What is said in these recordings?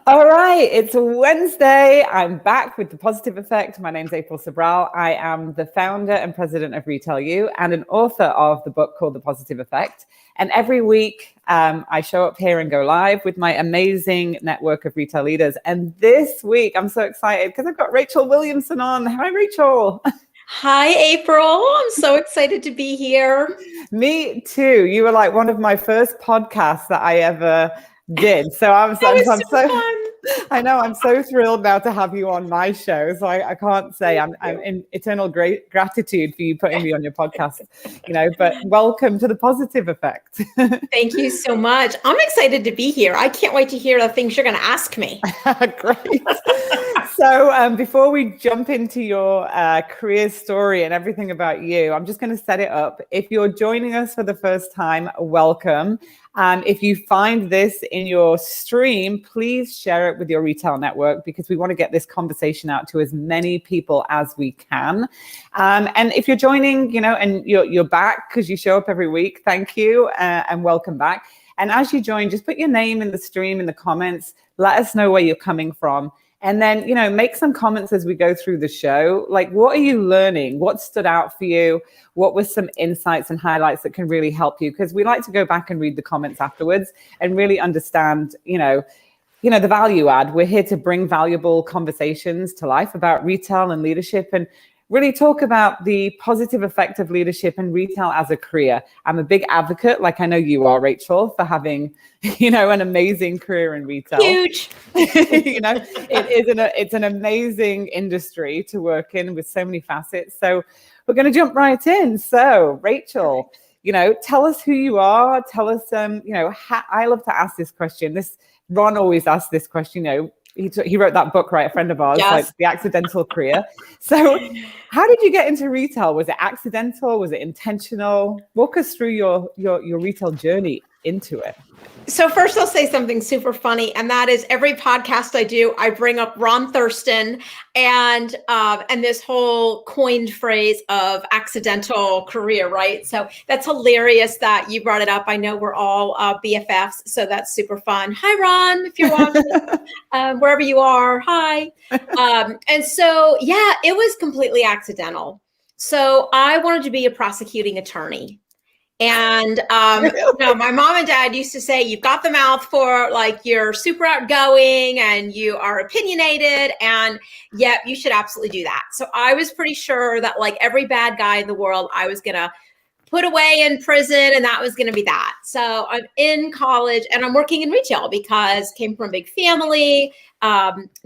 All right, it's Wednesday. I'm back with The Positive Effect. My name's April Sobral. I am the founder and president of Retail U and an author of the book called The Positive Effect. And every week I show up here and go live with my amazing network of retail leaders. And this week I'm so excited because I've got Rachel Williamson on. Hi, Rachel. Hi, April. I'm so excited to be here. Me too. You were like one of my first podcasts that I ever did. So I'm so fun. I know I'm so thrilled now to have you on my show. So I can't say I'm in eternal gratitude for you putting me on your podcast, but welcome to The Positive Effect. Thank you so much. I'm excited to be here. I can't wait to hear the things you're going to ask me. Great. So before we jump into your career story and everything about you, I'm just going to set it up. If you're joining us for the first time, welcome. If you find this in your stream, please share it with your retail network because we want to get this conversation out to as many people as we can. And if you're joining, and you're back because you show up every week, thank you and welcome back. And as you join, just put your name in the stream in the comments. Let us know where you're coming from. And then, make some comments as we go through the show. Like, what are you learning? What stood out for you? What were some insights and highlights that can really help you? Because we like to go back and read the comments afterwards and really understand, the value add. We're here to bring valuable conversations to life about retail and leadership and really talk about the positive effect of leadership and retail as a career. I'm a big advocate, like I know you are, Rachel, for having, an amazing career in retail. Huge. It's an amazing industry to work in with so many facets. So we're going to jump right in. So Rachel, tell us who you are. Tell us, I love to ask this question. Ron always asks this question, he wrote that book, right? A friend of ours, yes. Like The Accidental Career. So how did you get into retail? Was it accidental? Was it intentional? Walk us through your retail journey into it. So first I'll say something super funny, and that is every podcast I do, I bring up Ron Thurston and this whole coined phrase of accidental career, right? So that's hilarious that you brought it up. I know we're all BFFs, so that's super fun. Hi, Ron, if you're watching, wherever you are, hi. And so, yeah, it was completely accidental. So I wanted to be a prosecuting attorney. And, my mom and dad used to say, you've got the mouth for like, you're super outgoing and you are opinionated and yet you should absolutely do that. So I was pretty sure that like every bad guy in the world, I was going to put away in prison and that was going to be that. So I'm in college and I'm working in retail because came from a big family,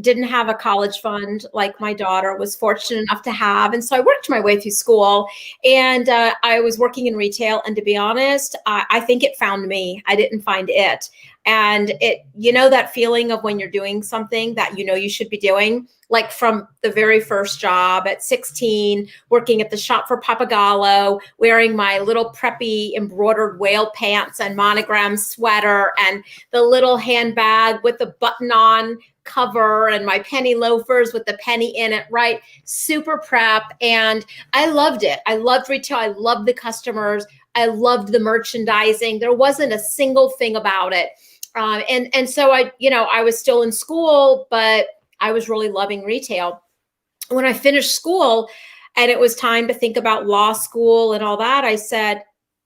didn't have a college fund like my daughter was fortunate enough to have. And so I worked my way through school and I was working in retail. And to be honest, I think it found me. I didn't find it. And it, that feeling of when you're doing something that you should be doing, like from the very first job at 16, working at the shop for Papagallo, wearing my little preppy embroidered whale pants and monogram sweater and the little handbag with the button on cover and my penny loafers with the penny in it, right? Super prep. And I loved it. I loved retail. I loved the customers. I loved the merchandising. There wasn't a single thing about it. And so I was still in school, but I was really loving retail. When I finished school and it was time to think about law school and all that, I said,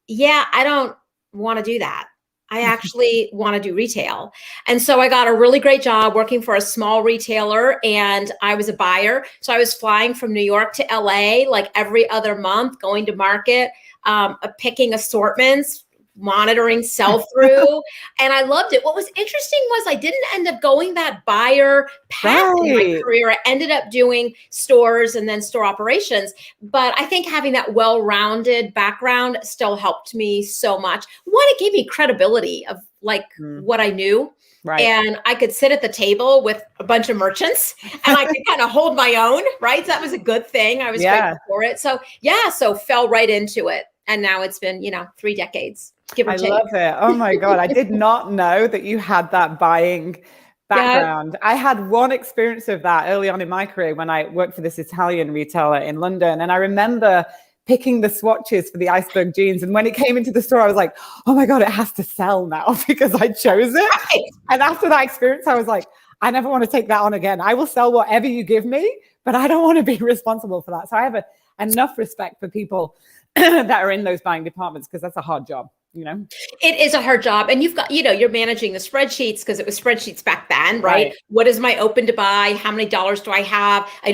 yeah, I don't want to do that. I actually want to do retail. And so I got a really great job working for a small retailer and I was a buyer. So I was flying from New York to LA like every other month, going to market, picking assortments, monitoring sell-through. And I loved it. What was interesting was I didn't end up going that buyer path in my career. I ended up doing stores and then store operations. But I think having that well-rounded background still helped me so much. One, it gave me credibility of like what I knew. Right. And I could sit at the table with a bunch of merchants and I could kind of hold my own, right? So that was a good thing. I was grateful for it. So so fell right into it. And now it's been, 3 decades. I love it. Oh my God. I did not know that you had that buying background. Yeah. I had one experience of that early on in my career when I worked for this Italian retailer in London. And I remember picking the swatches for the iceberg jeans. And when it came into the store, I was like, oh my God, it has to sell now because I chose it. Right. And after that experience, I was like, I never want to take that on again. I will sell whatever you give me, but I don't want to be responsible for that. So I have enough respect for people that are in those buying departments, because that's a hard job. It is a hard job. And you've got, you're managing the spreadsheets, because it was spreadsheets back then, right? What is my open to buy? How many dollars do I have? I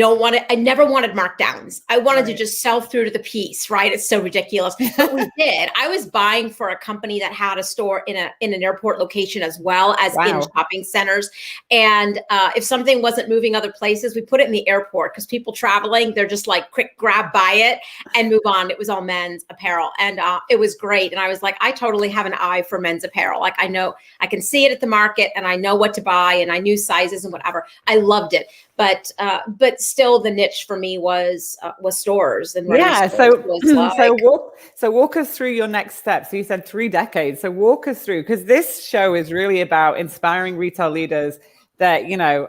never wanted markdowns. I wanted to just sell through to the piece, right? It's so ridiculous. But we did. I was buying for a company that had a store in an airport location, as well as in shopping centers. And if something wasn't moving other places, we put it in the airport, because people traveling, they're just like, quick grab, buy it and move on. It was all men's apparel, and it was great. And I was like, I totally have an eye for men's apparel. Like, I know I can see it at the market, and I know what to buy, and I knew sizes and whatever. I loved it, but still, the niche for me was stores. And so walk us through your next steps. So you said 3 decades. So walk us through, because this show is really about inspiring retail leaders that,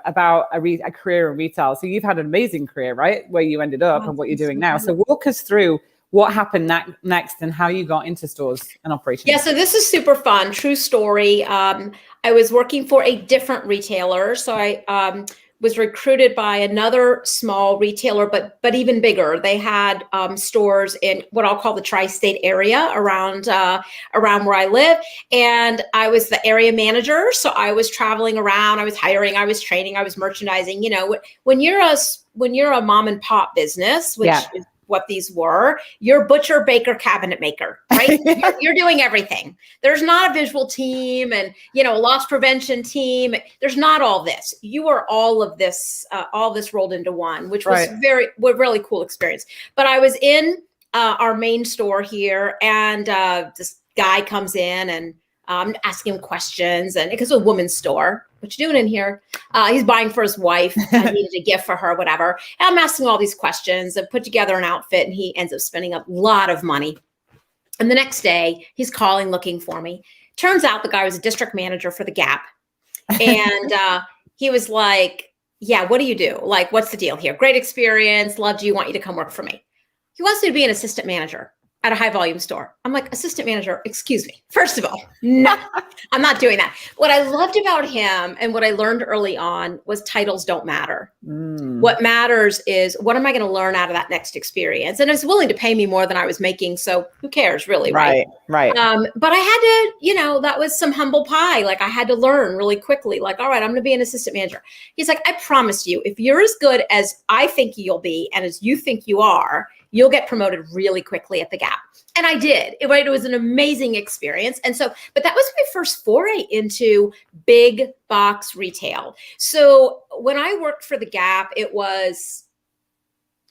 about a career in retail. So you've had an amazing career, right? Where you ended up and what you're doing now. So walk us through what happened next and how you got into stores and operations. Yeah, so this is super fun. True story. I was working for a different retailer. So I was recruited by another small retailer, but even bigger. They had stores in what I'll call the tri-state area around where I live. And I was the area manager. So I was traveling around, I was hiring, I was training, I was merchandising. When you're a mom and pop business, which is what these were, you're butcher, baker, cabinet maker, right? You're doing everything. There's not a visual team and, a loss prevention team. There's not all this. You are all this rolled into one, which was really cool experience. But I was in our main store here, and this guy comes in, and asking him questions, and because it's a woman's store. What you doing in here? He's buying for his wife. I needed a gift for her, whatever. And I'm asking all these questions and put together an outfit, and he ends up spending a lot of money. And the next day, he's calling, looking for me. Turns out the guy was a district manager for the Gap. And he was like, yeah, what do you do? Like, what's the deal here? Great experience. Loved you. Want you to come work for me. He wants me to be an assistant manager at a high volume store. I'm like, assistant manager, excuse me. First of all, no, I'm not doing that. What I loved about him and what I learned early on was titles don't matter. What matters is, what am I going to learn out of that next experience? And I was willing to pay me more than I was making. So who cares really? Right. But I had to, that was some humble pie. Like, I had to learn really quickly, like, all right, I'm going to be an assistant manager. He's like, I promise you, if you're as good as I think you'll be, and as you think you are, you'll get promoted really quickly at the Gap. And I did, right? It was an amazing experience. And so, but that was my first foray into big box retail. So when I worked for the Gap, it was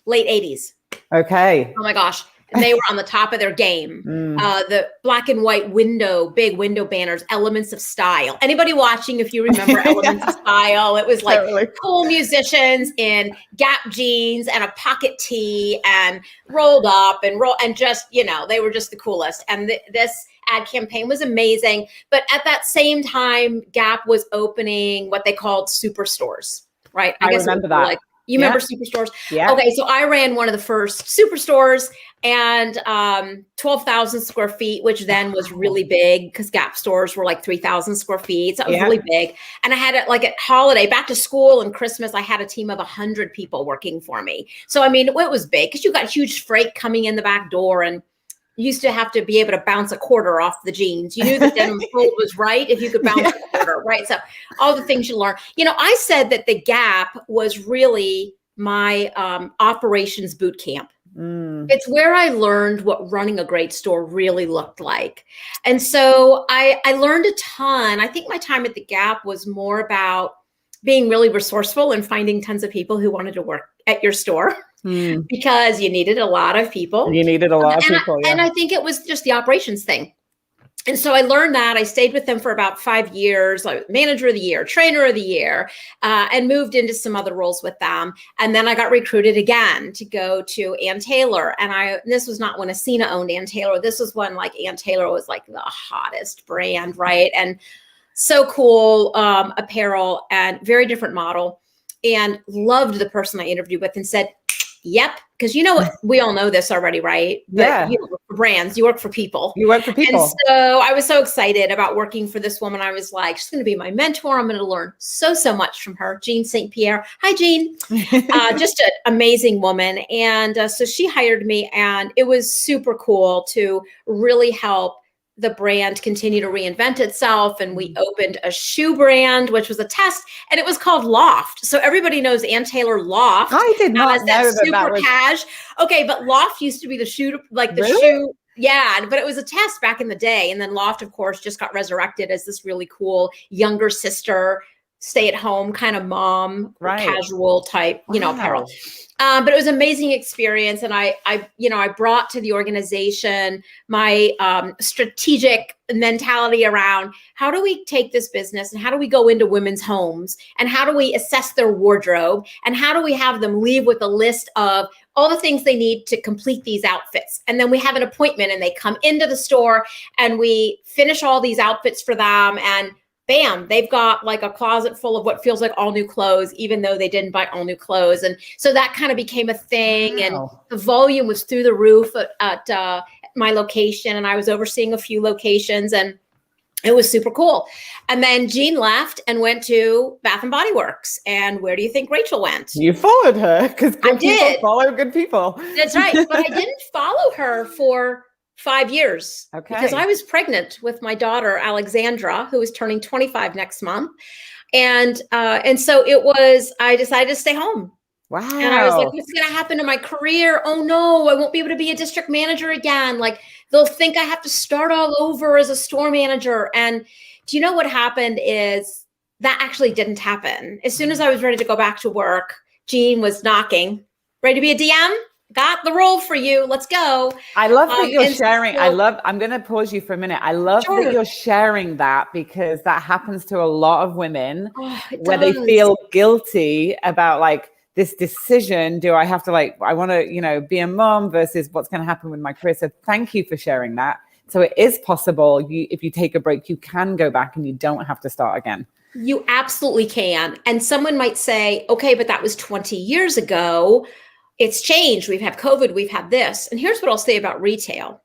late 80s. Okay. Oh my gosh. And they were on the top of their game. The black and white big window banners, Elements of Style. Anybody watching, if you remember Elements of Style, it was like cool musicians in Gap jeans and a pocket tee and rolled up and just, they were just the coolest. And this ad campaign was amazing. But at that same time, Gap was opening what they called superstores, right? I guess remember that. You remember superstores? Yeah. Okay, so I ran one of the first superstores, and 12,000 square feet, which then was really big, because Gap stores were like 3,000 square feet. So it was really big. And I had it like at holiday, back to school and Christmas, I had a team of 100 people working for me. So, I mean, it was big, because you got huge freight coming in the back door, and you used to have to be able to bounce a quarter off the jeans. You knew the denim fold was right if you could bounce a quarter, right? So all the things you learn. I said that the Gap was really my operations boot camp. It's where I learned what running a great store really looked like. And so I learned a ton. I think my time at the Gap was more about being really resourceful and finding tons of people who wanted to work at your store. Because you needed a lot of people. And I think it was just the operations thing. And so I learned that. I stayed with them for about 5 years, like manager of the year, trainer of the year, and moved into some other roles with them. And then I got recruited again to go to Ann Taylor. And this was not when Ascena owned Ann Taylor. This was when like Ann Taylor was like the hottest brand, right? And so cool apparel, and very different model. And loved the person I interviewed with, and said, Yep. Because we all know this already, right? But Yeah. you don't work for brands, you work for people. You work for people. And so I was so excited about working for this woman. I was like, she's going to be my mentor. I'm going to learn so much from her. Jean St. Pierre. Hi, Jean. Just an amazing woman. And so she hired me, and it was super cool to really help the brand continue to reinvent itself. And we opened a shoe brand, which was a test, and it was called Loft. So everybody knows Ann Taylor Loft. I did not know that was cash. Okay, but Loft used to be the shoe, like the Really? shoe. Yeah, but it was a test back in the day. And then Loft, of course, just got resurrected as this really cool younger sister, stay at home kind of mom, casual type, apparel. But it was an amazing experience. And I brought to the organization my strategic mentality around how do we take this business and how do we go into women's homes and how do we assess their wardrobe and how do we have them leave with a list of all the things they need to complete these outfits. And then we have an appointment and they come into the store and we finish all these outfits for them, and bam, they've got like a closet full of what feels like all new clothes, even though they didn't buy all new clothes. And so that kind of became a thing. Wow. And the volume was through the roof at my location. And I was overseeing a few locations, and it was super cool. And then Jean left and went to Bath and Bodyworks. And where do you think Rachel went? You followed her, because good people did. Follow good people. That's right. But I didn't follow her for 5 years, because I was pregnant with my daughter, Alexandra, who is turning 25 next month. And so I decided to stay home. Wow. And I was like, what's going to happen to my career? Oh no, I won't be able to be a district manager again. Like, they'll think I have to start all over as a store manager. And do you know what happened is that actually didn't happen. As soon as I was ready to go back to work, Jean was knocking, ready to be a DM? Got the role for you. Let's go. I love that you're sharing. I'm going to pause you for a minute. I love that you're sharing that, because that happens to a lot of women where they feel guilty about like this decision. Do I have to I want to, be a mom versus what's going to happen with my career. So thank you for sharing that. So it is possible. If you take a break, you can go back and you don't have to start again. You absolutely can. And someone might say, okay, but that was 20 years ago. It's changed. We've had COVID, we've had this. And here's what I'll say about retail.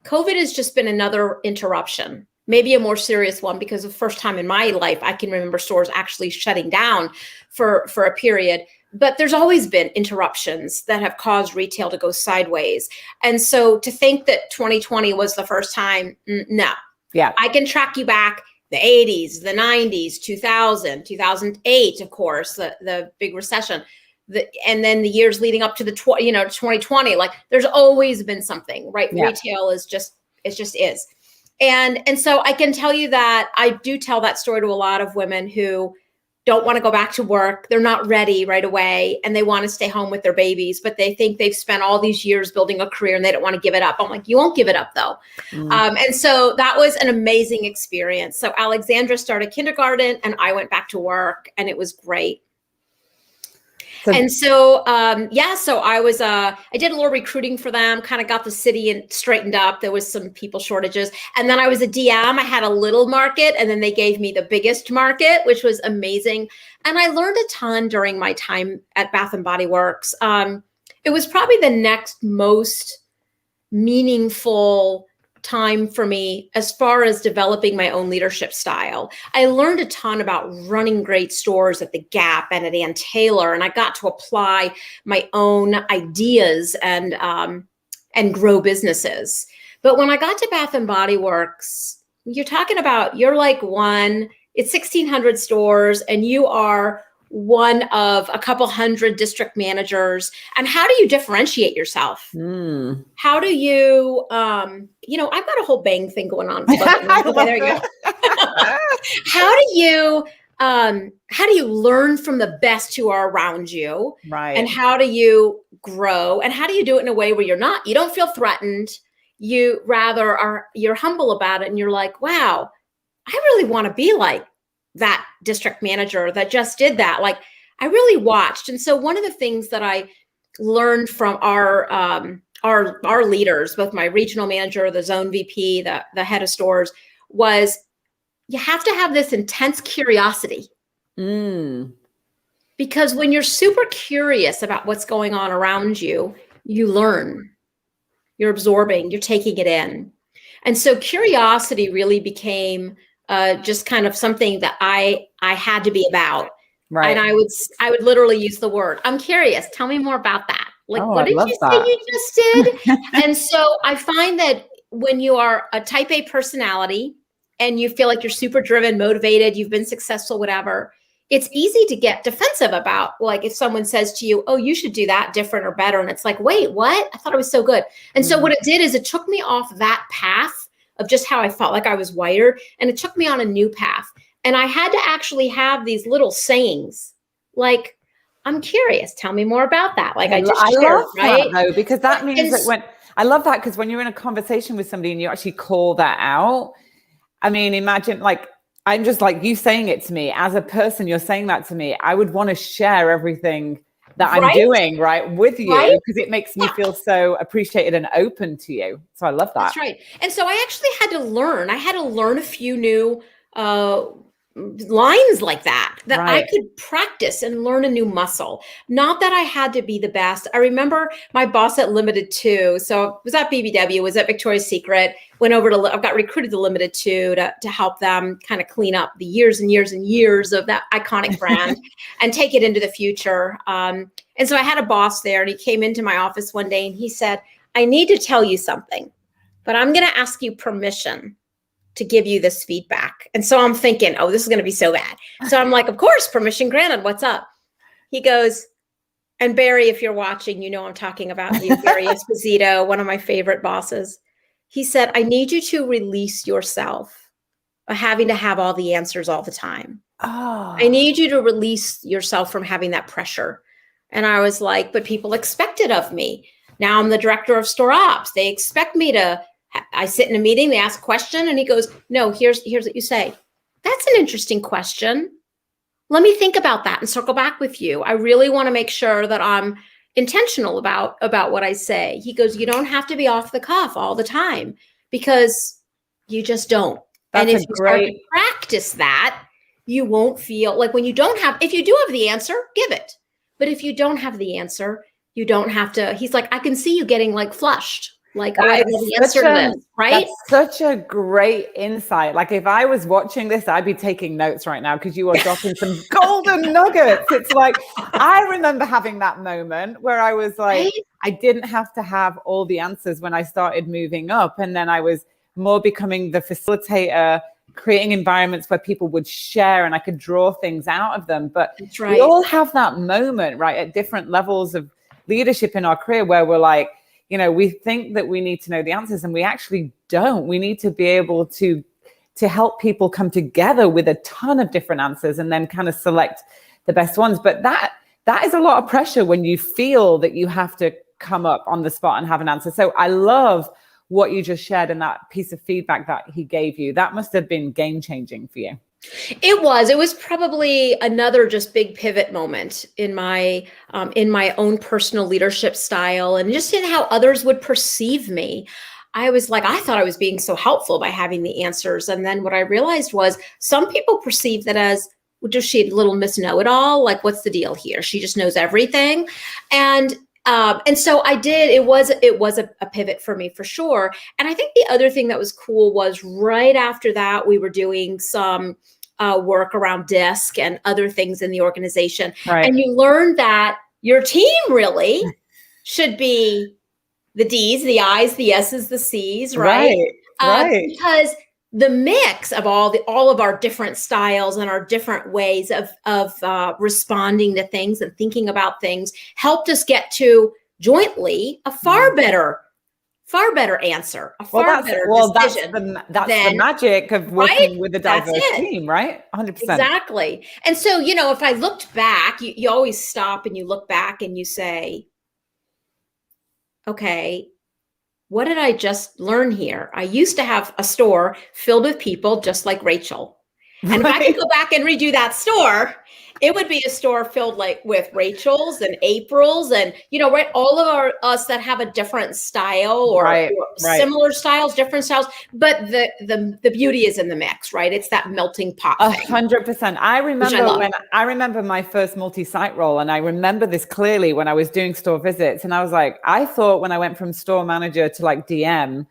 COVID has just been another interruption, maybe a more serious one, because the first time in my life, I can remember stores actually shutting down for a period. But there's always been interruptions that have caused retail to go sideways. And so to think that 2020 was the first time, no. Yeah. I can track you back the 80s, the 90s, 2000, 2008, of course, the big recession. And then the years leading up to the 2020, like there's always been something, right? Yeah. Retail is just is. And so I can tell you that I do tell that story to a lot of women who don't want to go back to work. They're not ready right away, and they want to stay home with their babies, but they think they've spent all these years building a career and they don't want to give it up. I'm like, you won't give it up though. And so that was an amazing experience. So Alexandra started kindergarten and I went back to work, and it was great. So I did a little recruiting for them, kind of got the city straightened up. There was some people shortages. And then I was a DM. I had a little market, and then they gave me the biggest market, which was amazing. And I learned a ton during my time at Bath and Bodyworks. It was probably the next most meaningful time for me as far as developing my own leadership style. I learned a ton about running great stores at the Gap and at Ann Taylor, and I got to apply my own ideas and grow businesses. But when I got to Bath and Bodyworks, you're like it's 1,600 stores, and you are one of a couple hundred district managers. And how do you differentiate yourself? How do you, I've got a whole bang thing going on. Okay, there you go. How do you learn from the best who are around you? Right. And how do you grow? And how do you do it in a way where you don't feel threatened? You rather you're humble about it, and you're like, wow, I really want to be like that district manager that just did that. Like, I really watched. And so one of the things that I learned from our leaders, both my regional manager, the zone VP, the head of stores, was you have to have this intense curiosity. Because Because when you're super curious about what's going on around you, you learn, you're absorbing, you're taking it in. And so curiosity really became just kind of something that I had to be about. Right. And I would literally use the word, I'm curious, tell me more about that. Like, Oh, what I did love you say that. you just did? And so I find that when you are a type A personality and you feel like you're super driven, motivated, you've been successful, whatever, it's easy to get defensive about, like, if someone says to you, oh, you should do that different or better. And it's like, wait, what? I thought it was so good. And so what it did is it took me off that path of just how I felt like I was wired. And it took me on a new path. And I had to actually have these little sayings like, I'm curious, tell me more about that. Like I just shared, love right? that, though, because that means that I love that, because when you're in a conversation with somebody and you actually call that out, I mean, imagine, like, I'm just like you saying it to me as a person, you're saying that to me. I would want to share everything that I'm doing, right, with you, because it makes me feel so appreciated and open to you. So I love that. That's right. And so I actually had to learn. I had to learn a few new lines like that I could practice and learn a new muscle. Not that I had to be the best. I remember my boss at Limited 2. So was at BBW, was at Victoria's Secret, went over to, I got recruited to Limited 2 to help them kind of clean up the years and years and years of that iconic brand and take it into the future. And so I had a boss there, and he came into my office one day and he said, I need to tell you something, but I'm going to ask you permission to give you this feedback. And so I'm thinking, oh, this is going to be so bad. So I'm like, of course, permission granted. What's up? He goes, and Barry, if you're watching, you know I'm talking about you, Barry Esposito, one of my favorite bosses. He said, I need you to release yourself of having to have all the answers all the time. Oh. I need you to release yourself from having that pressure. And I was like, but people expect it of me. Now I'm the director of store ops. They expect me to, I sit in a meeting, they ask a question, and he goes, no, here's what you say. That's an interesting question. Let me think about that and circle back with you. I really want to make sure that I'm intentional about what I say. He goes, you don't have to be off the cuff all the time, because you just don't. And if you start to practice that, you won't feel like when you don't have, if you do have the answer, give it. But if you don't have the answer, you don't have to. He's like, I can see you getting like flushed. Like, oh, I have the answer to this, right? That's such a great insight. Like, if I was watching this, I'd be taking notes right now, because you are dropping some golden nuggets. It's like, I remember having that moment where I was like, I didn't have to have all the answers when I started moving up. And then I was more becoming the facilitator, creating environments where people would share and I could draw things out of them. But we all have that moment, right, at different levels of leadership in our career where we're like, you know, we think that we need to know the answers, and we actually don't. We need to be able to help people come together with a ton of different answers and then kind of select the best ones. But that is a lot of pressure when you feel that you have to come up on the spot and have an answer. So I love what you just shared and that piece of feedback that he gave you. That must have been game changing for you. It was probably another just big pivot moment in my own personal leadership style, and just in how others would perceive me. I was like, I thought I was being so helpful by having the answers. And then what I realized was some people perceive that as, well, just she a little Miss Know-it-all, like, what's the deal here? She just knows everything. And so I did, it was a pivot for me for sure. And I think the other thing that was cool was right after that, we were doing some work around DISC and other things in the organization. Right. And you learn that your team really should be the D's, the I's, the S's, the C's, right? Right. Because the mix of all of our different styles and our different ways of responding to things and thinking about things helped us get to jointly a far better answer, a far better decision. That's the magic of working with a diverse team, right? 100%. Exactly. And so, you know, if I looked back, you always stop and you look back and you say, okay, what did I just learn here? I used to have a store filled with people just like Rachel. And if I could go back and redo that store, it would be a store filled like with Rachel's and April's and, right, all of us that have a different style or similar styles, different styles. But the beauty is in the mix, right? It's that melting pot thing. 100%. I remember my first multi-site role, and I remember this clearly when I was doing store visits. And I was like, I thought when I went from store manager to like DM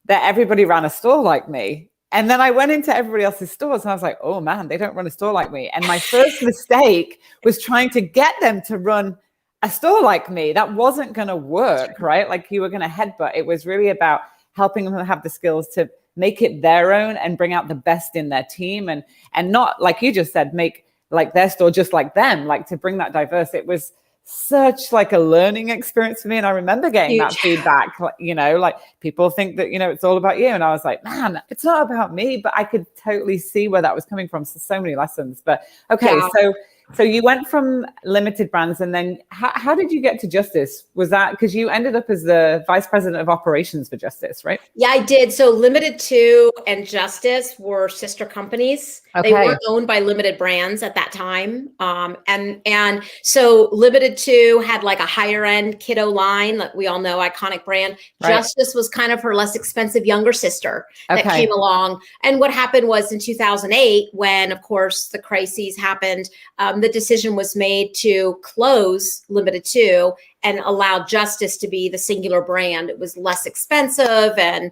that everybody ran a store like me. And then I went into everybody else's stores and I was like, oh man, they don't run a store like me. And my first mistake was trying to get them to run a store like me. That wasn't going to work, right? Like you were going to headbutt. It was really about helping them have the skills to make it their own and bring out the best in their team and not, like you just said, make like their store just like them, like to bring that diverse. It was such like a learning experience for me. And I remember getting that feedback, like people think that, it's all about you. And I was like, man, it's not about me, but I could totally see where that was coming from. So many lessons, but okay. Yeah. So you went from limited brands and then how did you get to Justice? Was that because you ended up as the vice president of operations for Justice, right? Yeah, I did. So Limited 2 and Justice were sister companies. Okay. They weren't owned by Limited Brands at that time. And so Limited 2 had like a higher end kiddo line, like we all know, iconic brand. Right. Justice was kind of her less expensive younger sister that came along. And what happened was in 2008, when of course the crises happened, the decision was made to close Limited 2 and allow Justice to be the singular brand. It was less expensive and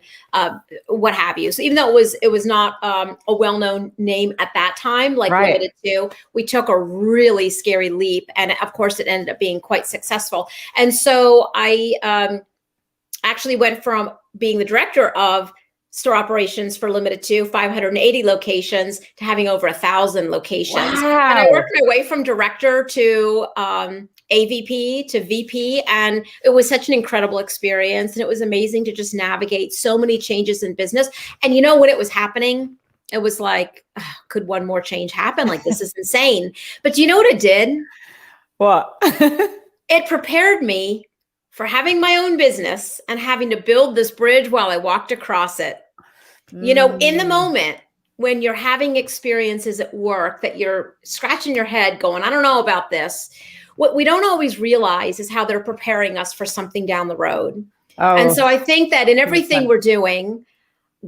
what have you. So even though it was not a well-known name at that time, like Limited 2, we took a really scary leap. And of course, it ended up being quite successful. And so I actually went from being the director of store operations for Limited 2, 580 locations, to having over 1,000 locations. Wow. And I worked my way from director to AVP to VP. And it was such an incredible experience. And it was amazing to just navigate so many changes in business. And when it was happening, it was like, oh, could one more change happen? Like, this is insane. But do you know what it did? What? It prepared me for having my own business and having to build this bridge while I walked across it. In the moment when you're having experiences at work that you're scratching your head going, I don't know about this. What we don't always realize is how they're preparing us for something down the road. Oh, and so I think that in everything we're doing,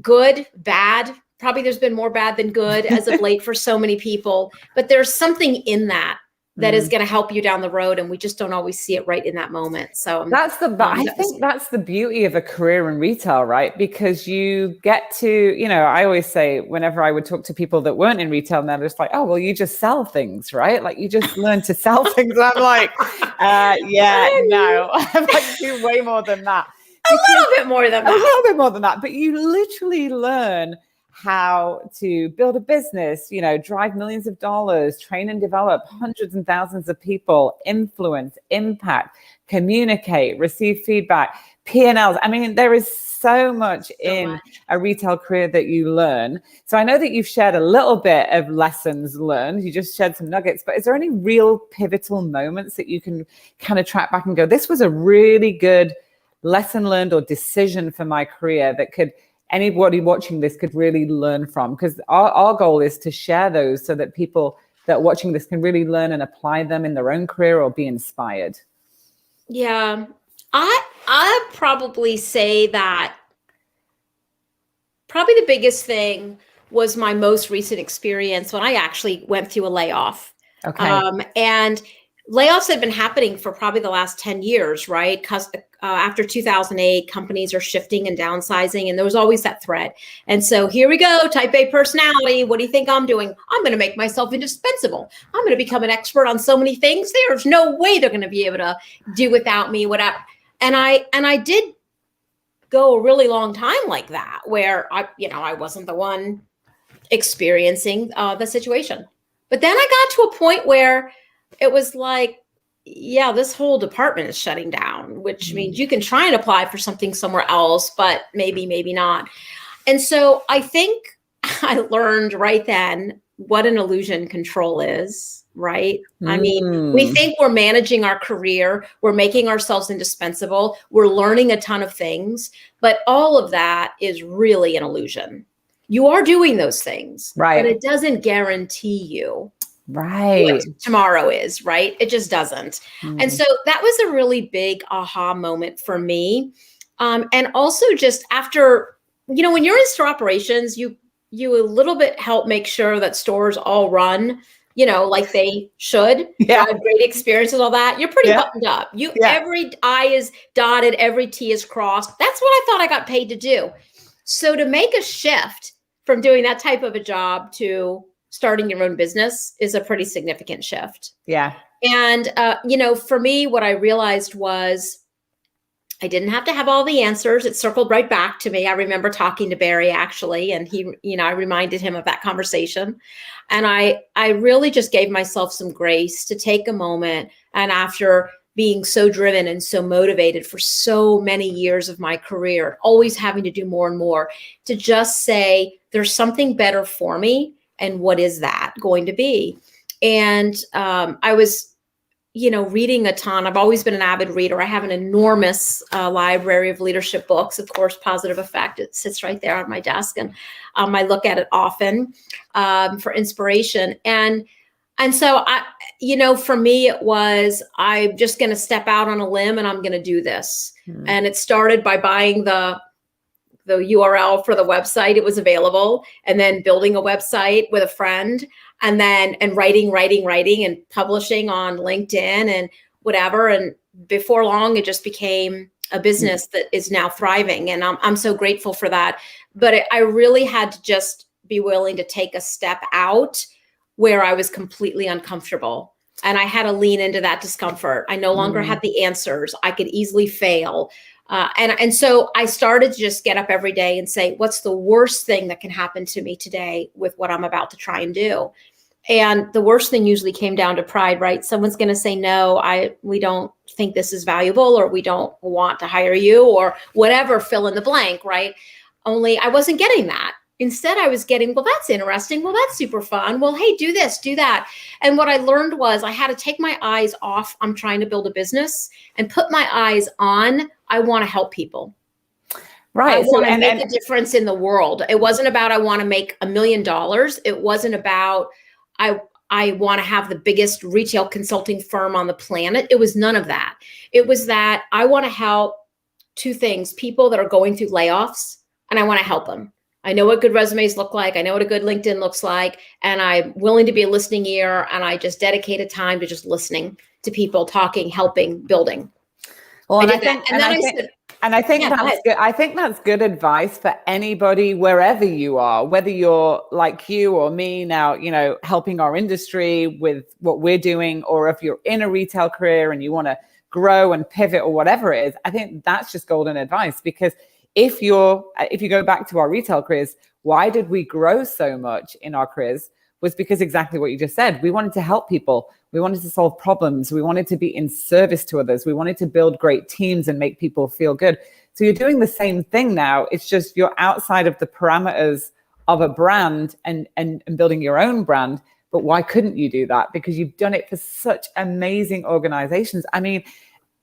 good, bad, probably there's been more bad than good as of late for so many people, but there's something in that is going to help you down the road. And we just don't always see it right in that moment. So I think that's the beauty of a career in retail, right? Because you get to, I always say whenever I would talk to people that weren't in retail, and they're just like, oh, well, you just sell things, right? Like you just learn to sell things. And I'm like, no, I'm like, do way more than that. A little bit more than that. But you literally learn how to build a business, drive millions of dollars, train and develop hundreds and thousands of people, influence, impact, communicate, receive feedback, P&Ls. I mean, there is so much in a retail career that you learn. So I know that you've shared a little bit of lessons learned. You just shared some nuggets, but is there any real pivotal moments that you can kind of track back and go, this was a really good lesson learned or decision for my career that anybody watching this could really learn from? Because our goal is to share those so that people that are watching this can really learn and apply them in their own career or be inspired. Yeah, I probably say that probably the biggest thing was my most recent experience when I actually went through a layoff. Okay. And layoffs had been happening for probably the last 10 years, right? Because after 2008, companies are shifting and downsizing, and there was always that threat. And so here we go, type A personality. What do you think I'm doing? I'm going to make myself indispensable. I'm going to become an expert on so many things. There's no way they're going to be able to do without me. Whatever. And I did go a really long time like that, where I wasn't the one experiencing the situation. But then I got to a point where it was like, yeah, this whole department is shutting down, which means you can try and apply for something somewhere else, but maybe not. And so I think I learned right then what an illusion control is, right? I mean, we think we're managing our career, we're making ourselves indispensable, we're learning a ton of things, but all of that is really an illusion. You are doing those things, right? But it doesn't guarantee you right what tomorrow is, right? It just doesn't. And so that was a really big aha moment for me. And also just after, when you're in store operations, you a little bit help make sure that stores all run, like they should. Yeah. Have great experiences, all that. You're pretty buttoned up. Every I is dotted, every T is crossed. That's what I thought I got paid to do. So to make a shift from doing that type of a job to starting your own business is a pretty significant shift. Yeah. And, for me, what I realized was I didn't have to have all the answers. It circled right back to me. I remember talking to Barry actually, and he, I reminded him of that conversation. And I really just gave myself some grace to take a moment. And after being so driven and so motivated for so many years of my career, always having to do more and more, to just say, there's something better for me. And what is that going to be? And I was, reading a ton. I've always been an avid reader. I have an enormous library of leadership books. Of course, Positive Effect, it sits right there on my desk. And I look at it often for inspiration. And so for me, it was, I'm just going to step out on a limb and I'm going to do this. And it started by buying the URL for the website. It was available, and then building a website with a friend, and writing and publishing on LinkedIn and whatever. And before long, it just became a business that is now thriving. And I'm so grateful for that. But I really had to just be willing to take a step out where I was completely uncomfortable. And I had to lean into that discomfort. I no longer had the answers. I could easily fail. And so I started to just get up every day and say, what's the worst thing that can happen to me today with what I'm about to try and do? And the worst thing usually came down to pride, right? Someone's going to say, no, we don't think this is valuable, or we don't want to hire you, or whatever, fill in the blank, right? Only I wasn't getting that. Instead, I was getting, well, that's interesting. Well, that's super fun. Well, hey, do this, do that. And what I learned was I had to take my eyes off, I'm trying to build a business, and put my eyes on, I want to help people. Right. I want to make a difference in the world. It wasn't about, I want to make $1 million. It wasn't about, I want to have the biggest retail consulting firm on the planet. It was none of that. It was that I want to help two things: people that are going through layoffs, and I want to help them. I know what good resumes look like. I know what a good LinkedIn looks like. And I'm willing to be a listening ear. And I just dedicated time to just listening to people, talking, helping, building. Well, and I think that's good. I think that's good advice for anybody, wherever you are, whether you're like you or me now, helping our industry with what we're doing, or if you're in a retail career and you want to grow and pivot or whatever it is. I think that's just golden advice, because if you go back to our retail careers, why did we grow so much in our careers? Was because exactly what you just said. We wanted to help people. We wanted to solve problems. We wanted to be in service to others. We wanted to build great teams and make people feel good. So you're doing the same thing now. It's just you're outside of the parameters of a brand and building your own brand. But why couldn't you do that? Because you've done it for such amazing organizations. I mean,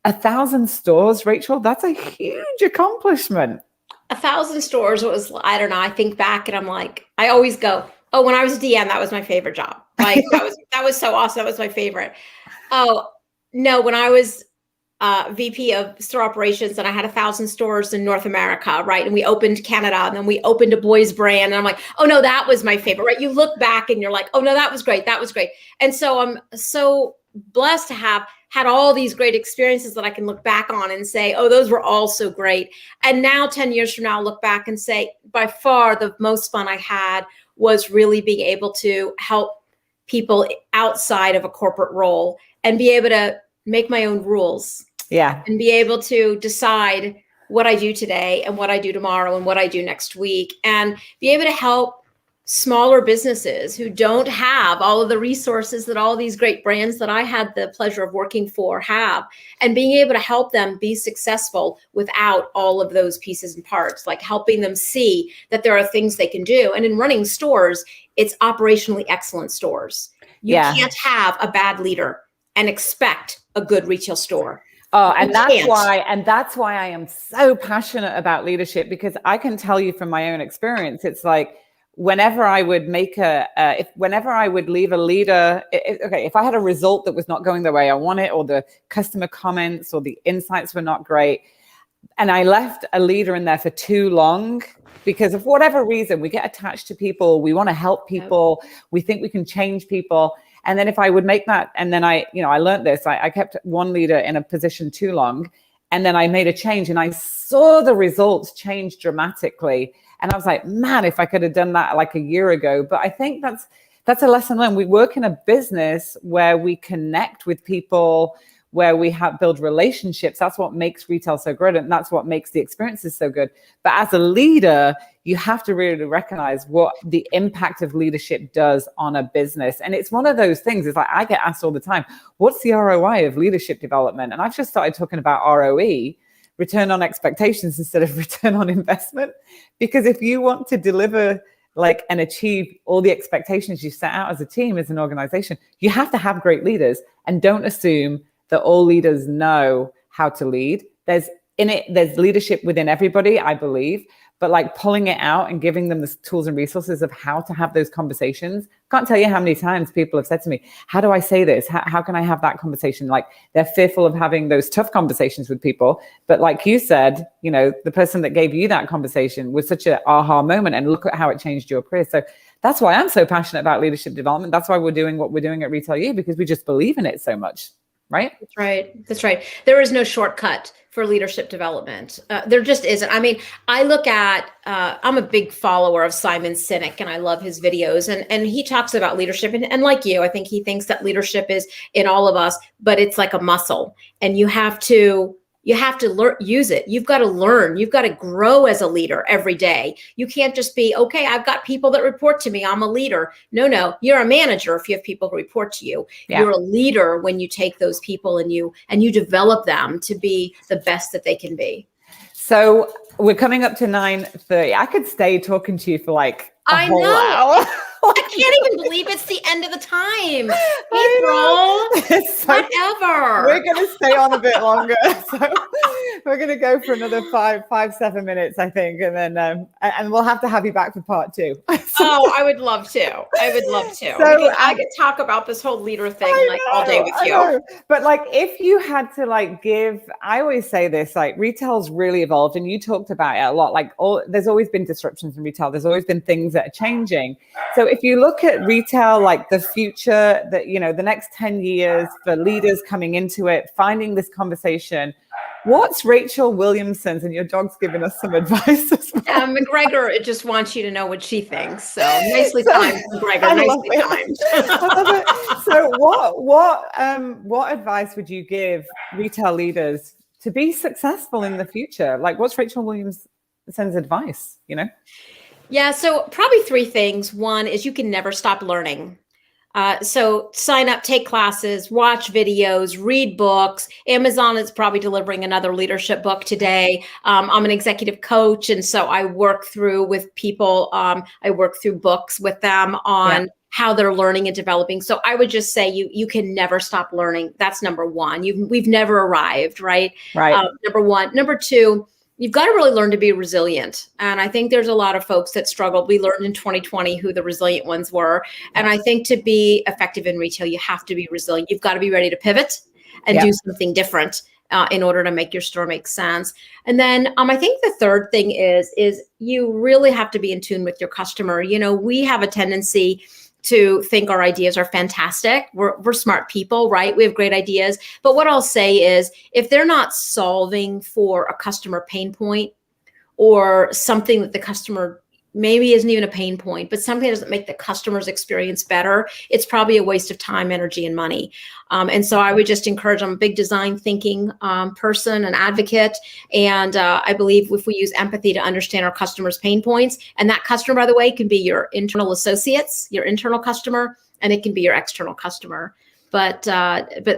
1,000 stores, Rachel, that's a huge accomplishment. 1,000 stores was, I don't know, I think back and I'm like, I always go, oh, when I was a DM, that was my favorite job. Like that was so awesome. That was my favorite. Oh, no, when I was VP of store operations and I had 1,000 stores in North America, right? And we opened Canada, and then we opened a boys brand. And I'm like, oh no, that was my favorite, right? You look back and you're like, oh no, that was great. That was great. And so I'm so blessed to have had all these great experiences that I can look back on and say, oh, those were all so great. And now 10 years from now, I'll look back and say, by far the most fun I had was really being able to help people outside of a corporate role and be able to make my own rules. Yeah. And be able to decide what I do today and what I do tomorrow and what I do next week, and be able to help smaller businesses who don't have all of the resources that all these great brands that I had the pleasure of working for have, and being able to help them be successful without all of those pieces and parts, like helping them see that there are things they can do. And in running stores, it's operationally excellent stores. You can't have a bad leader and expect a good retail store. Oh, and that's why I am so passionate about leadership, because I can tell you from my own experience, it's like, whenever I would make whenever I would leave a leader, if I had a result that was not going the way I want it, or the customer comments or the insights were not great, and I left a leader in there for too long, because of whatever reason, we get attached to people, we want to help people, we think we can change people. And then if I would make that, and then I learned this, I kept one leader in a position too long, and then I made a change and I saw the results change dramatically. And I was like, man, if I could have done that like a year ago. But I think that's a lesson learned. We work in a business where we connect with people, where we build relationships. That's what makes retail so good, and that's what makes the experiences so good. But as a leader, you have to really recognize what the impact of leadership does on a business. And it's one of those things, it's like I get asked all the time, what's the ROI of leadership development? And I've just started talking about ROE, return on expectations, instead of return on investment. Because if you want to deliver and achieve all the expectations you set out as a team, as an organization, you have to have great leaders. And don't assume that all leaders know how to lead. There's leadership within everybody, I believe, but pulling it out and giving them the tools and resources of how to have those conversations. Can't tell you how many times people have said to me, how do I say this? How can I have that conversation? They're fearful of having those tough conversations with people. But like you said, the person that gave you that conversation was such an aha moment, and look at how it changed your career. So that's why I'm so passionate about leadership development. That's why we're doing what we're doing at Retail U, because we just believe in it so much. Right? That's right. There is no shortcut for leadership development. There just isn't. I mean, I look at, I'm a big follower of Simon Sinek, and I love his videos, and he talks about leadership. And like you, I think he thinks that leadership is in all of us, but it's like a muscle, and you have to use it. You've got to learn. You've got to grow as a leader every day. You can't just be, okay, I've got people that report to me, I'm a leader. No, you're a manager if you have people who report to you. Yeah. You're a leader when you take those people and you develop them to be the best that they can be. So we're coming up to 9:30. I could stay talking to you for a whole hour. I can't even believe it's the end of the time. April, whatever. We're going to stay on a bit longer. So we're going to go for another 7 minutes, I think. And then, and we'll have to have you back for part 2. Oh, I would love to. So I could talk about this whole leader thing all day with you. But if you had to give, I always say this, retail's really evolved, and you talked about it a lot. There's always been disruptions in retail. There's always been things that are changing. So if you look at retail, the future, that, the next 10 years for leaders coming into it, finding this conversation, what's Rachel Williamson's, and your dog's giving us some advice as well. McGregor just wants you to know what she thinks. So nicely timed, McGregor, nicely timed. I love it. So what advice would you give retail leaders to be successful in the future? What's Rachel Williamson's advice, Yeah, so probably 3 things. One is you can never stop learning. So sign up, take classes, watch videos, read books. Amazon is probably delivering another leadership book today. I'm an executive coach, and so I work through with people. I work through books with them on how they're learning and developing. So I would just say you can never stop learning. That's number one. We've never arrived, right? Right. Number one. Number two, you've got to really learn to be resilient. And I think there's a lot of folks that struggled. We learned in 2020 who the resilient ones were. And I think to be effective in retail, you have to be resilient. You've got to be ready to pivot and do something different in order to make your store make sense. And then I think the third thing is you really have to be in tune with your customer. We have a tendency to think our ideas are fantastic. We're smart people, right? We have great ideas. But what I'll say is, if they're not solving for a customer pain point, or something that the customer maybe isn't even a pain point, but something that doesn't make the customer's experience better, it's probably a waste of time, energy, and money. And so I would just encourage, I'm a big design thinking person, an advocate. And I believe if we use empathy to understand our customers' pain points, and that customer, by the way, can be your internal associates, your internal customer, and it can be your external customer. But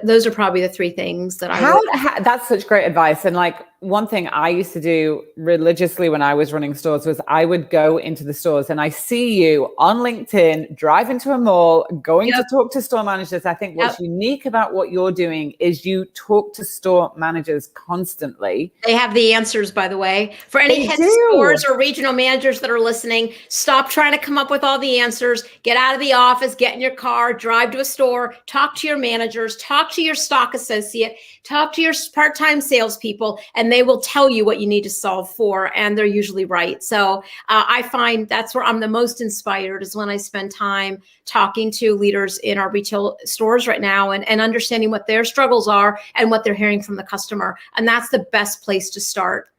those are probably the 3 things that I that's such great advice. And one thing I used to do religiously when I was running stores was I would go into the stores, and I see you on LinkedIn, drive into a mall, going to talk to store managers. I think what's unique about what you're doing is you talk to store managers constantly. They have the answers, by the way. For any head stores or regional managers that are listening, stop trying to come up with all the answers. Get out of the office, get in your car, drive to a store, talk to your managers, talk to your stock associate, talk to your part-time salespeople, and they will tell you what you need to solve for, and they're usually right. So I find that's where I'm the most inspired, is when I spend time talking to leaders in our retail stores right now and understanding what their struggles are and what they're hearing from the customer. And that's the best place to start.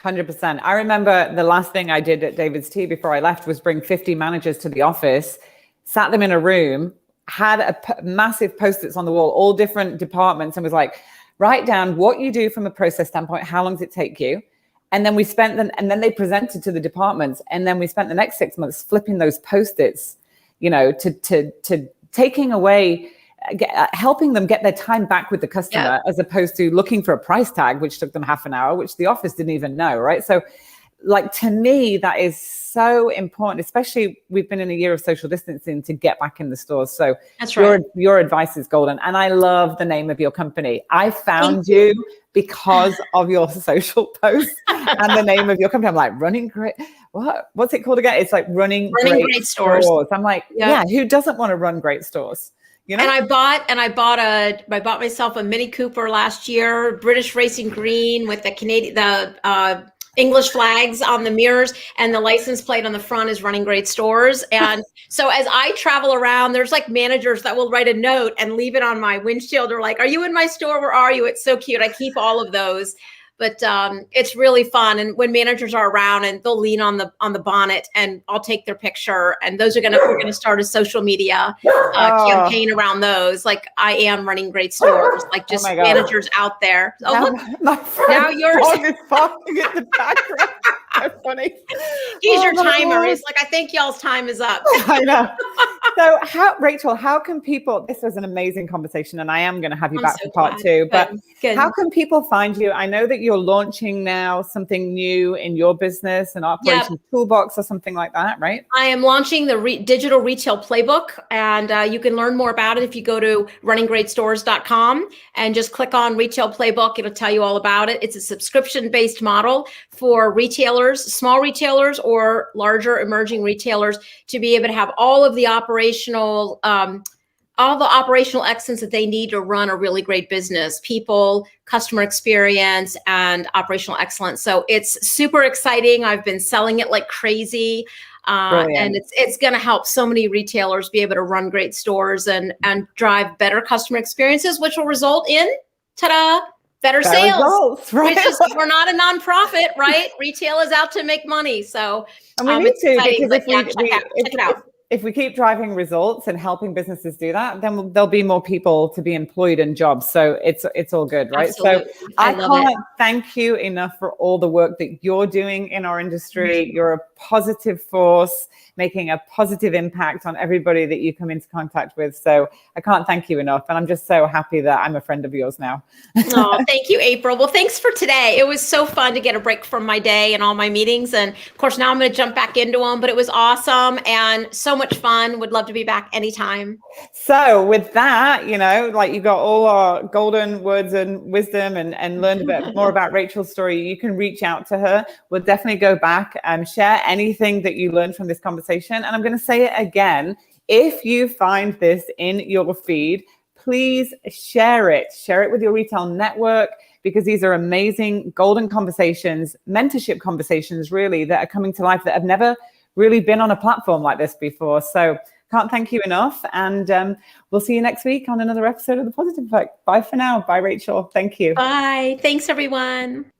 100%. I remember the last thing I did at David's Tea before I left was bring 50 managers to the office, sat them in a room, had massive Post-its on the wall, all different departments, and was like, write down what you do from a process standpoint, how long does it take you? And then and then they presented to the departments. And then we spent the next 6 months flipping those Post-its, to taking away, helping them get their time back with the customer, as opposed to looking for a price tag, which took them half an hour, which the office didn't even know, right? So like, to me, that is so important, especially we've been in a year of social distancing, to get back in the stores. So that's right. Your advice is golden. And I love the name of your company. I found you because of your social posts and the name of your company. I'm like, what's it called again? It's like running great stores. I'm like, who doesn't want to run great stores? And I bought myself a Mini Cooper last year, British Racing Green, with the English flags on the mirrors, and the license plate on the front is running great stores. And so as I travel around, there's like managers that will write a note and leave it on my windshield. They're like, are you in my store? Where are you? It's so cute. I keep all of those. But it's really fun. And when managers are around, and they'll lean on the bonnet, and I'll take their picture. And we're gonna start a social media campaign around those. Like, I am running great stores, like just managers out there. Oh, now yours is popping in the background. That's funny. He's your timer. He's like, I think y'all's time is up. I know. So Rachel, how can people, this was an amazing conversation, and I am going to have you back for part two, but how can people find you? I know that you're launching now something new in your business, an operations toolbox or something like that, right? I am launching the digital retail playbook, and you can learn more about it if you go to runninggreatstores.com and just click on retail playbook. It'll tell you all about it. It's a subscription-based model for retailers, small retailers or larger emerging retailers, to be able to have all of the operational excellence that they need to run a really great business: people, customer experience, and operational excellence. So it's super exciting. I've been selling it like crazy. And it's going to help so many retailers be able to run great stores and drive better customer experiences, which will result in, better sales, results, right? Which is, we're not a nonprofit, right? Retail is out to make money. So and we need to, because check it out. If we keep driving results and helping businesses do that, then there'll be more people to be employed in jobs. So it's all good, right? Absolutely. So I can't thank you enough for all the work that you're doing in our industry. You're a positive force, making a positive impact on everybody that you come into contact with. So I can't thank you enough. And I'm just so happy that I'm a friend of yours now. Oh, thank you, April. Well, thanks for today. It was so fun to get a break from my day and all my meetings. And of course, now I'm going to jump back into them, but it was awesome and so much fun. Would love to be back anytime. So with that, you got all our golden words and wisdom and learned a bit more about Rachel's story. You can reach out to her. We'll definitely go back and share anything that you learned from this conversation. And I'm going to say it again. If you find this in your feed, please share it. Share it with your retail network, because these are amazing golden conversations, mentorship conversations, really, that are coming to life that have never really been on a platform like this before. So can't thank you enough. And we'll see you next week on another episode of The Positive Effect. Bye for now. Bye, Rachel. Thank you. Bye. Thanks, everyone.